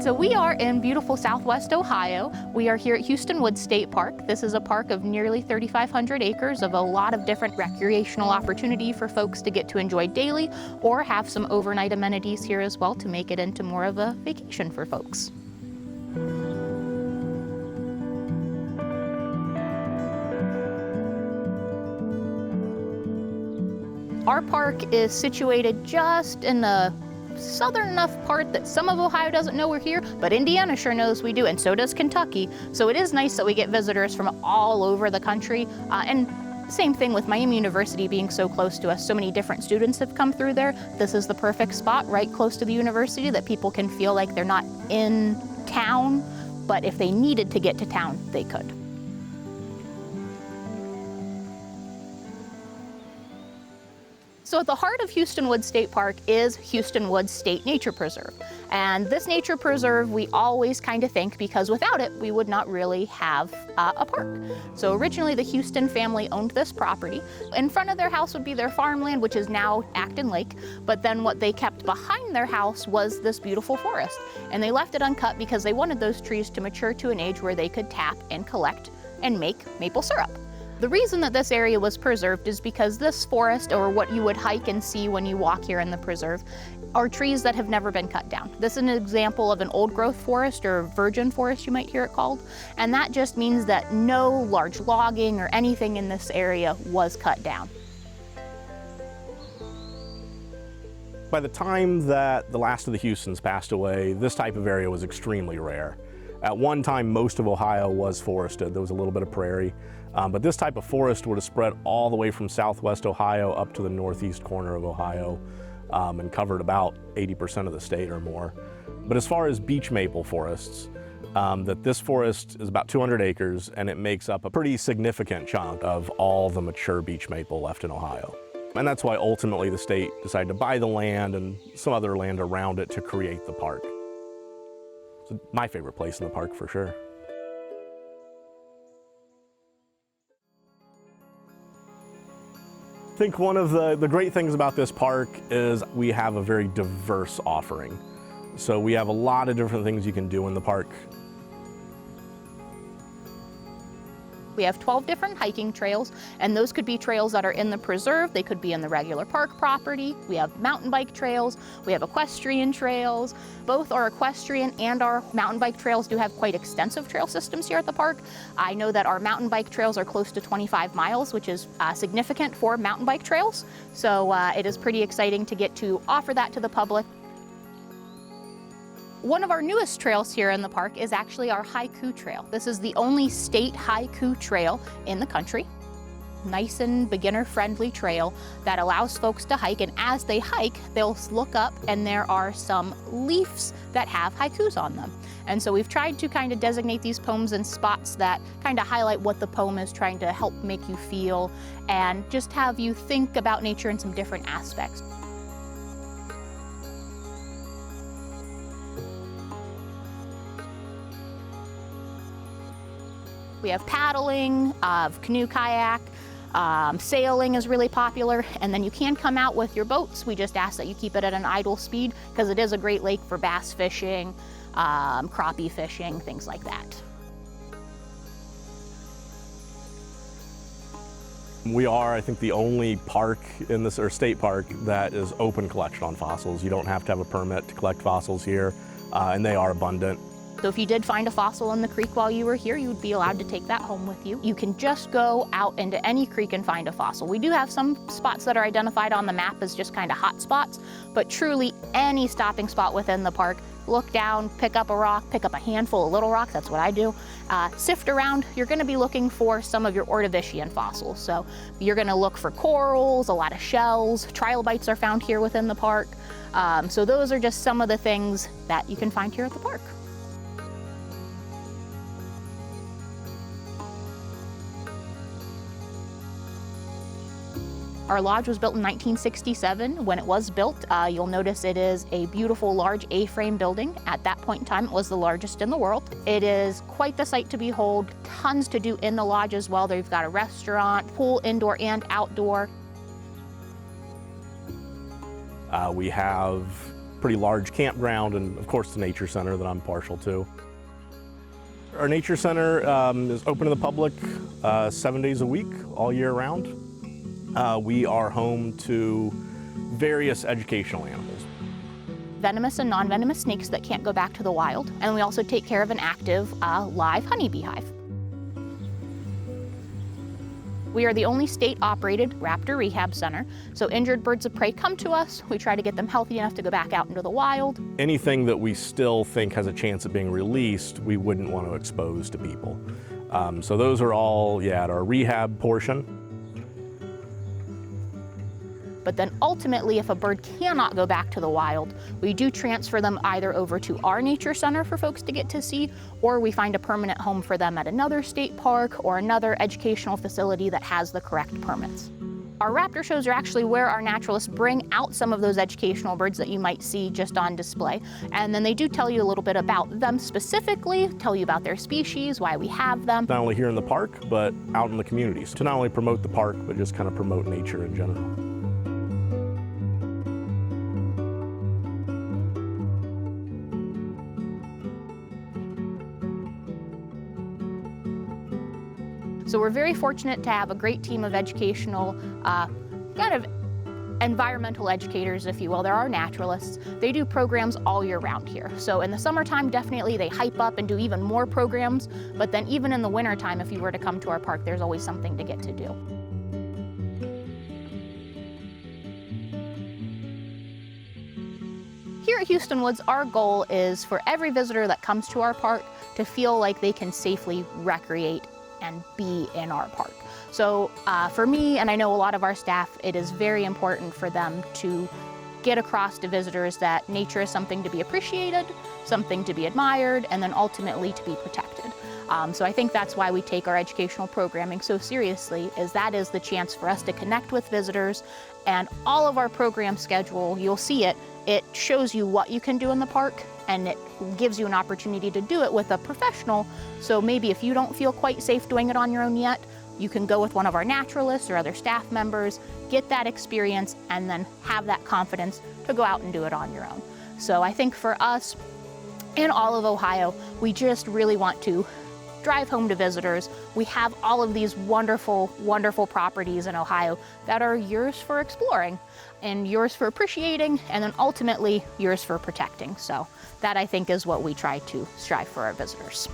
So we are in beautiful Southwest Ohio. We are here at Hueston Woods State Park. This is a park of nearly 3,500 acres of a lot of different recreational opportunity for folks to get to enjoy daily or have some overnight amenities here as well to make it into more of a vacation for folks. Our park is situated just in the southern enough part that some of Ohio doesn't know we're here, but Indiana sure knows we do, and so does Kentucky. So it is nice that we get visitors from all over the country. And same thing with Miami University being so close to us. So many different students have come through there. This is the perfect spot right close to the university that people can feel like they're not in town, but if they needed to get to town, they could. So at the heart of Hueston Woods State Park is Hueston Woods State Nature Preserve. And this nature preserve we always kind of think, because without it we would not really have a park. So originally the Hueston family owned this property. In front of their house would be their farmland, which is now Acton Lake, but then what they kept behind their house was this beautiful forest. And they left it uncut because they wanted those trees to mature to an age where they could tap and collect and make maple syrup. The reason that this area was preserved is because this forest, or what you would hike and see when you walk here in the preserve, are trees that have never been cut down. This is an example of an old growth forest, or virgin forest you might hear it called, and that just means that no large logging or anything in this area was cut down. By the time that the last of the Huestons passed away, this type of area was extremely rare. At one time, most of Ohio was forested. There was a little bit of prairie. But this type of forest would have spread all the way from southwest Ohio up to the northeast corner of Ohio and covered about 80% of the state or more. But as far as beech maple forests, that this forest is about 200 acres and it makes up a pretty significant chunk of all the mature beech maple left in Ohio. And that's why ultimately the state decided to buy the land and some other land around it to create the park. It's my favorite place in the park for sure. I think one of the great things about this park is we have a very diverse offering. So we have a lot of different things you can do in the park. We have 12 different hiking trails, and those could be trails that are in the preserve, they could be in the regular park property. We have mountain bike trails, we have equestrian trails. Both our equestrian and our mountain bike trails do have quite extensive trail systems here at the park. I know that our mountain bike trails are close to 25 miles, which is significant for mountain bike trails. So it is pretty exciting to get to offer that to the public. One of our newest trails here in the park is actually our haiku trail. This is the only state haiku trail in the country. Nice and beginner-friendly trail that allows folks to hike, and as they hike, they'll look up and there are some leaves that have haikus on them. And so we've tried to kind of designate these poems in spots that kind of highlight what the poem is trying to help make you feel and just have you think about nature in some different aspects. We have paddling, canoe, kayak, sailing is really popular, and then you can come out with your boats. We just ask that you keep it at an idle speed because it is a great lake for bass fishing, crappie fishing, things like that. We are, I think, the only park in this, or state park, that is open collection on fossils. You don't have to have a permit to collect fossils here, and they are abundant. So if you did find a fossil in the creek while you were here, you would be allowed to take that home with you. You can just go out into any creek and find a fossil. We do have some spots that are identified on the map as just kind of hot spots, but truly any stopping spot within the park, look down, pick up a rock, pick up a handful of little rocks, that's what I do. Sift around, you're gonna be looking for some of your Ordovician fossils. So you're gonna look for corals, a lot of shells, trilobites are found here within the park. So those are just some of the things that you can find here at the park. Our lodge was built in 1967. When it was built, you'll notice it is a beautiful large A-frame building. At that point in time, it was the largest in the world. It is quite the sight to behold, tons to do in the lodge as well. They've got a restaurant, pool, indoor and outdoor. We have pretty large campground, and of course the nature center that I'm partial to. Our nature center is open to the public 7 days a week, all year round. We are home to various educational animals. Venomous and non-venomous snakes that can't go back to the wild. And we also take care of an active live honeybee hive. We are the only state-operated raptor rehab center, so injured birds of prey come to us. We try to get them healthy enough to go back out into the wild. Anything that we still think has a chance of being released, we wouldn't want to expose to people. So those are all, at our rehab portion. But then ultimately, if a bird cannot go back to the wild, we do transfer them either over to our nature center for folks to get to see, or we find a permanent home for them at another state park or another educational facility that has the correct permits. Our raptor shows are actually where our naturalists bring out some of those educational birds that you might see just on display. And then they do tell you a little bit about them specifically, tell you about their species, why we have them. Not only here in the park, but out in the communities, to not only promote the park, but just kind of promote nature in general. So we're very fortunate to have a great team of educational, kind of environmental educators, if you will. They're our naturalists. They do programs all year round here. So in the summertime, definitely they hype up and do even more programs. But then even in the wintertime, if you were to come to our park, there's always something to get to do. Here at Hueston Woods, our goal is for every visitor that comes to our park to feel like they can safely recreate and be in our park. So for me, and I know a lot of our staff, it is very important for them to get across to visitors that nature is something to be appreciated, something to be admired, and then ultimately to be protected. So I think that's why we take our educational programming so seriously, is that is the chance for us to connect with visitors. And all of our program schedule, you'll see it, it shows you what you can do in the park, and it gives you an opportunity to do it with a professional. So maybe if you don't feel quite safe doing it on your own yet, you can go with one of our naturalists or other staff members, get that experience, and then have that confidence to go out and do it on your own. So I think for us, in all of Ohio, we just really want to drive home to visitors. We have all of these wonderful, wonderful properties in Ohio that are yours for exploring and yours for appreciating, and then ultimately yours for protecting. So that, I think, is what we try to strive for our visitors.